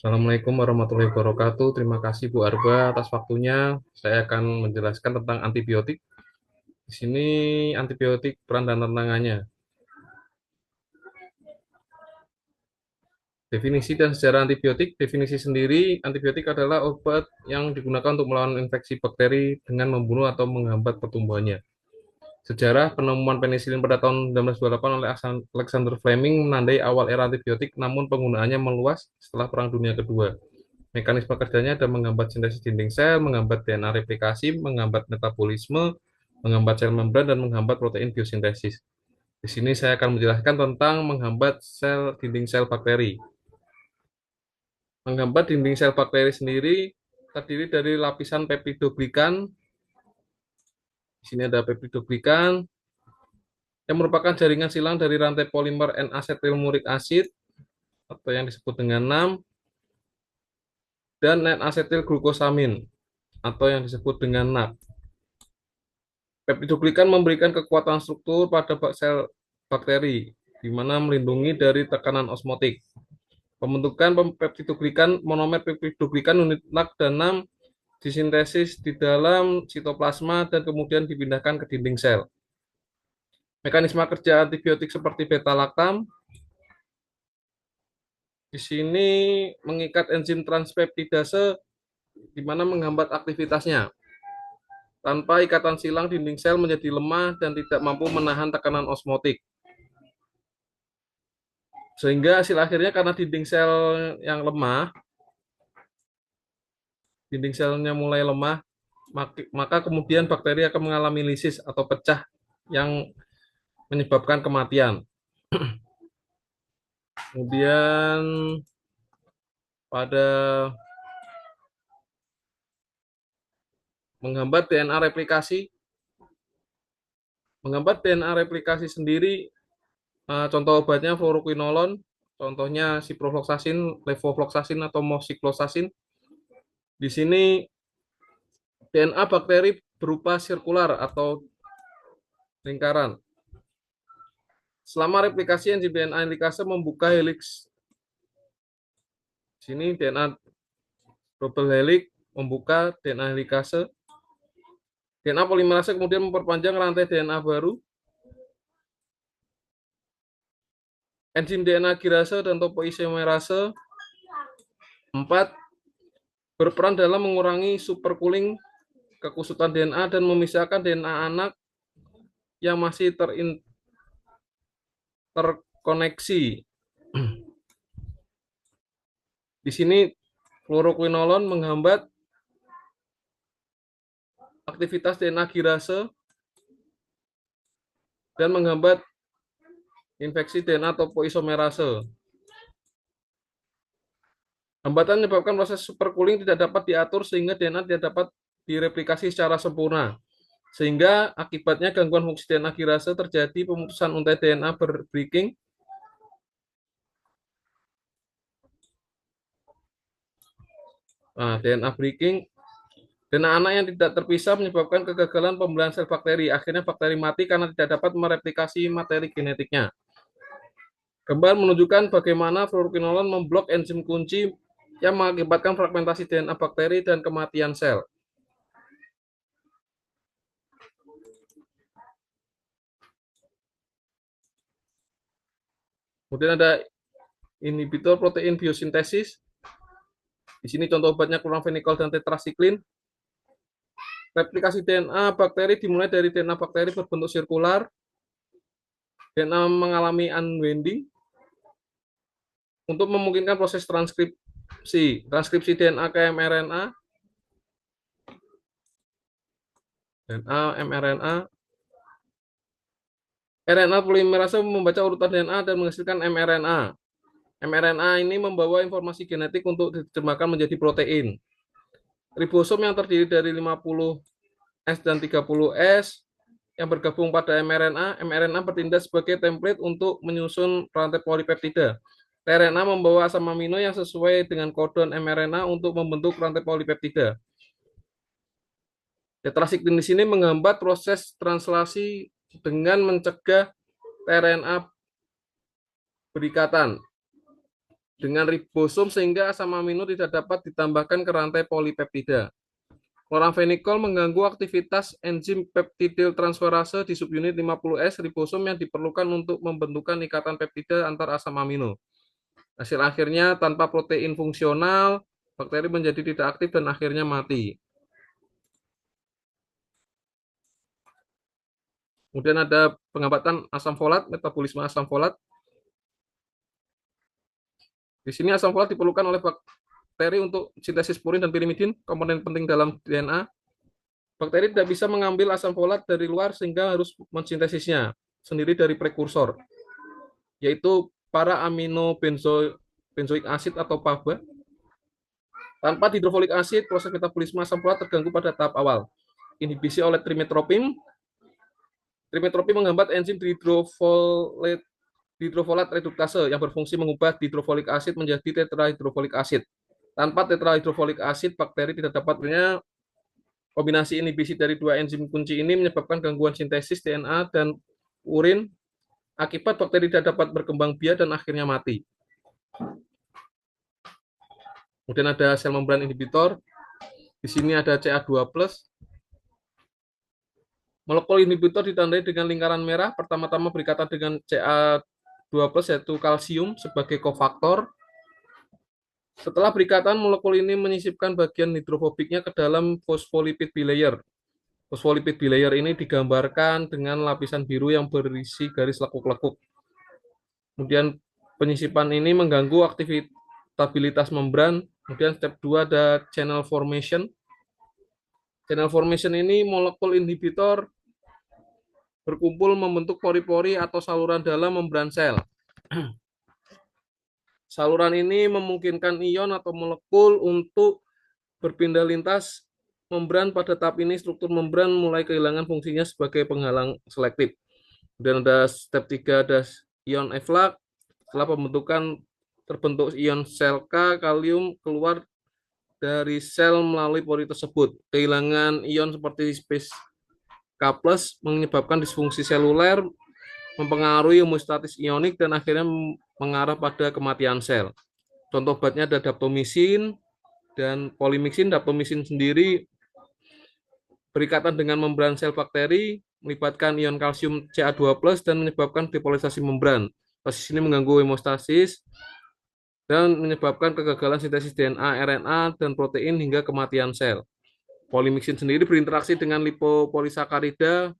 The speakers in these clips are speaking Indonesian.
Assalamualaikum warahmatullahi wabarakatuh. Terima kasih Bu Arba atas waktunya. Saya akan menjelaskan tentang antibiotik. Di sini antibiotik peran dan tantangannya. Definisi dan sejarah antibiotik. Definisi sendiri, antibiotik adalah obat yang digunakan untuk melawan infeksi bakteri dengan membunuh atau menghambat pertumbuhannya. Sejarah penemuan penisilin pada tahun 1928 oleh Alexander Fleming menandai awal era antibiotik, namun penggunaannya meluas setelah Perang Dunia Kedua. Mekanisme kerjanya ada menghambat sintesis dinding sel, menghambat DNA replikasi, menghambat metabolisme, menghambat sel membran, dan menghambat protein biosintesis. Di sini saya akan menjelaskan tentang menghambat sel dinding sel bakteri. Menghambat dinding sel bakteri sendiri terdiri dari lapisan peptidoglikan. Di sini ada peptidoglikan yang merupakan jaringan silang dari rantai polimer N-asetilmurik acid atau yang disebut dengan NAM dan N-asetilglukosamin atau yang disebut dengan NAC. Peptidoglikan memberikan kekuatan struktur pada sel bakteri, di mana melindungi dari tekanan osmotik. Pembentukan peptidoglikan, monomer peptidoglikan unit NAC dan NAM disintesis di dalam sitoplasma dan kemudian dipindahkan ke dinding sel. Mekanisme kerja antibiotik seperti beta-laktam di sini mengikat enzim transpeptidase di mana menghambat aktivitasnya. Tanpa ikatan silang, dinding sel menjadi lemah dan tidak mampu menahan tekanan osmotik. Sehingga hasil akhirnya karena dinding sel yang lemah, dinding selnya mulai lemah, maka kemudian bakteri akan mengalami lisis atau pecah yang menyebabkan kematian. Kemudian pada menghambat DNA replikasi, sendiri, contoh obatnya fluoroquinolone, contohnya ciprofloxacin, levofloxacin atau moxifloxacin. Di sini DNA bakteri berupa sirkular atau lingkaran. Selama replikasi enzim DNA helikase membuka helix. Di sini DNA double helix membuka DNA helikase. DNA polimerase kemudian memperpanjang rantai DNA baru. Enzim DNA girase dan topoisomerase 4 berperan dalam mengurangi supercooling kekusutan DNA dan memisahkan DNA anak yang masih terkoneksi. Di sini fluoroquinolone menghambat aktivitas DNA girase dan menghambat infeksi DNA topoisomerase. Hambatan menyebabkan proses supercooling tidak dapat diatur sehingga DNA tidak dapat direplikasi secara sempurna. Sehingga akibatnya gangguan fungsi DNA girase terjadi pemutusan untai DNA breaking. DNA breaking. DNA anak yang tidak terpisah menyebabkan kegagalan pembelahan sel bakteri. Akhirnya bakteri mati karena tidak dapat mereplikasi materi genetiknya. Gambar menunjukkan bagaimana fluoroquinolone memblok enzim kunci yang mengakibatkan fragmentasi DNA bakteri dan kematian sel. Kemudian ada inhibitor protein biosintesis. Di sini contoh obatnya chlorphenicol dan tetrasiklin. Replikasi DNA bakteri dimulai dari DNA bakteri berbentuk sirkular. DNA mengalami unwinding untuk memungkinkan proses transkripsi DNA ke mRNA. RNA polimerase membaca urutan DNA dan menghasilkan mRNA. mRNA ini membawa informasi genetik untuk diterjemahkan menjadi protein. Ribosom yang terdiri dari 50S dan 30S yang bergabung pada mRNA. mRNA bertindak sebagai template untuk menyusun rantai polipeptida. tRNA membawa asam amino yang sesuai dengan kodon mRNA untuk membentuk rantai polipeptida. Tetrasiklin di sini menghambat proses translasi dengan mencegah tRNA berikatan. dengan ribosom sehingga asam amino tidak dapat ditambahkan ke rantai polipeptida. Kloramfenikol mengganggu aktivitas enzim peptidyl transferase di subunit 50S ribosom yang diperlukan untuk membentukkan ikatan peptida antar asam amino. Hasil akhirnya tanpa protein fungsional, bakteri menjadi tidak aktif dan akhirnya mati. Kemudian ada penghambatan asam folat, metabolisme asam folat. Di sini asam folat diperlukan oleh bakteri untuk sintesis purin dan pirimidin, komponen penting dalam DNA. Bakteri tidak bisa mengambil asam folat dari luar sehingga harus mensintesisnya sendiri dari prekursor, yaitu para amino benzoik acid atau PABA. Tanpa hidrofolik acid, proses metabolisme asam folat terganggu pada tahap awal. Inhibisi oleh trimetropin. Trimetropin menghambat enzim dihidrofolat reduktase yang berfungsi mengubah dihidrofolik acid menjadi tetrahidrofolik acid. Tanpa tetrahidrofolik acid, bakteri tidak dapat kombinasi inhibisi dari dua enzim kunci ini menyebabkan gangguan sintesis DNA dan urin. Akibat bakteri tidak dapat berkembang biak dan akhirnya mati. Kemudian ada sel membran inhibitor. Di sini ada Ca2+. Molekul inhibitor ditandai dengan lingkaran merah. Pertama-tama berikatan dengan Ca2+, yaitu kalsium sebagai kofaktor. Setelah berikatan, molekul ini menyisipkan bagian hidrofobiknya ke dalam fosfolipid bilayer. Fosfolipid bilayer ini digambarkan dengan lapisan biru yang berisi garis lekuk-lekuk. Kemudian penyisipan ini mengganggu aktivitas membran. Kemudian step 2 ada channel formation. Channel formation ini molekul inhibitor berkumpul membentuk pori-pori atau saluran dalam membran sel. Saluran ini memungkinkan ion atau molekul untuk berpindah lintas membran. Pada tahap ini struktur membran mulai kehilangan fungsinya sebagai penghalang selektif. Kemudian ada step 3 ada ion efflux. Setelah pembentukan terbentuk ion sel K, kalium keluar dari sel melalui pori tersebut. Kehilangan ion seperti space K+ menyebabkan disfungsi seluler, mempengaruhi homeostatis ionik, dan akhirnya mengarah pada kematian sel. Contoh obatnya ada daptomisin dan polimixin. Daptomisin sendiri berikatan dengan membran sel bakteri, melibatkan ion kalsium Ca2+ dan menyebabkan depolarisasi membran. Proses ini mengganggu hemostasis dan menyebabkan kegagalan sintesis DNA, RNA, dan protein hingga kematian sel. Polimixin sendiri berinteraksi dengan lipopolisakarida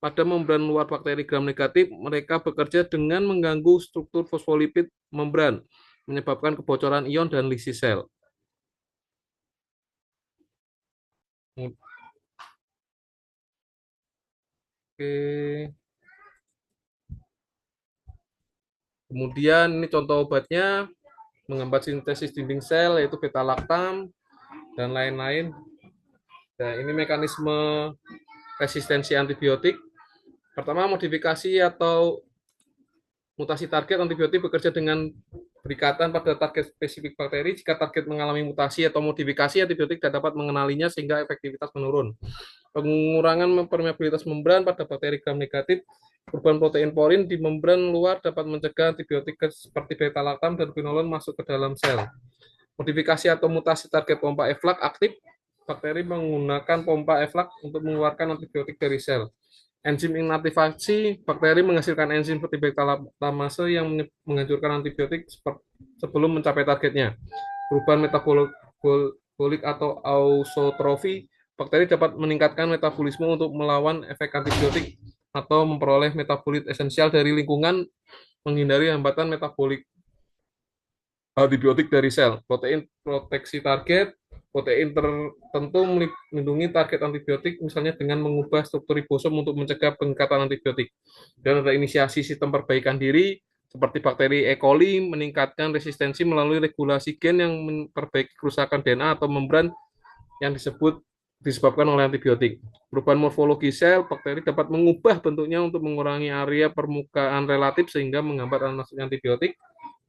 pada membran luar bakteri gram negatif. Mereka bekerja dengan mengganggu struktur fosfolipid membran, menyebabkan kebocoran ion dan lisis sel. Oke. Kemudian ini contoh obatnya, menghambat sintesis dinding sel, yaitu beta-laktam, dan lain-lain. Nah, ini mekanisme resistensi antibiotik. Pertama, modifikasi atau mutasi target antibiotik bekerja dengan berikatan pada target spesifik bakteri. Jika target mengalami mutasi atau modifikasi, antibiotik tidak dapat mengenalinya sehingga efektivitas menurun. Pengurangan permeabilitas membran pada bakteri gram negatif. Perubahan protein porin di membran luar dapat mencegah antibiotik seperti beta-laktam dan quinolone masuk ke dalam sel. Modifikasi atau mutasi target pompa efflux aktif. Bakteri menggunakan pompa efflux untuk mengeluarkan antibiotik dari sel. Enzim inaktivasi, bakteri menghasilkan enzim seperti beta-laktamase yang menghancurkan antibiotik sebelum mencapai targetnya. Perubahan metabolik atau ausotrofi, bakteri dapat meningkatkan metabolisme untuk melawan efek antibiotik atau memperoleh metabolit esensial dari lingkungan, menghindari hambatan metabolik antibiotik dari sel. Protein proteksi target, protein tertentu melindungi target antibiotik, misalnya dengan mengubah struktur ribosom untuk mencegah pengikatan antibiotik. Dan ada inisiasi sistem perbaikan diri, seperti bakteri E. coli, meningkatkan resistensi melalui regulasi gen yang memperbaiki kerusakan DNA atau membran yang disebabkan oleh antibiotik. Perubahan morfologi sel, bakteri dapat mengubah bentuknya untuk mengurangi area permukaan relatif sehingga menghambat masuknya antibiotik.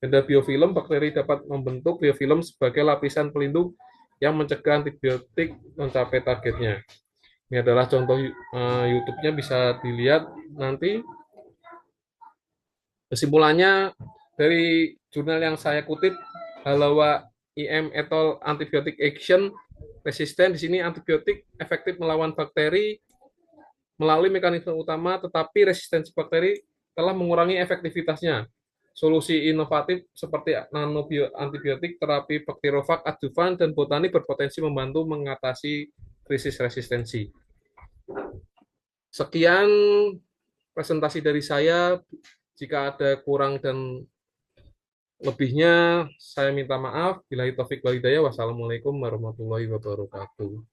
Ada biofilm, bakteri dapat membentuk biofilm sebagai lapisan pelindung yang mencegah antibiotik mencapai targetnya. Ini adalah contoh YouTube-nya, bisa dilihat nanti. Kesimpulannya dari jurnal yang saya kutip, Halawa IM et al. Antibiotic Action Resisten. Di sini antibiotik efektif melawan bakteri melalui mekanisme utama, tetapi resistensi bakteri telah mengurangi efektivitasnya. Solusi inovatif seperti nanobioantibiotik, terapi bakteriofag adjuvan, dan botani berpotensi membantu mengatasi krisis resistensi. Sekian presentasi dari saya. Jika ada kurang dan lebihnya, saya minta maaf. Billahi taufik wal hidayah. Wassalamualaikum warahmatullahi wabarakatuh.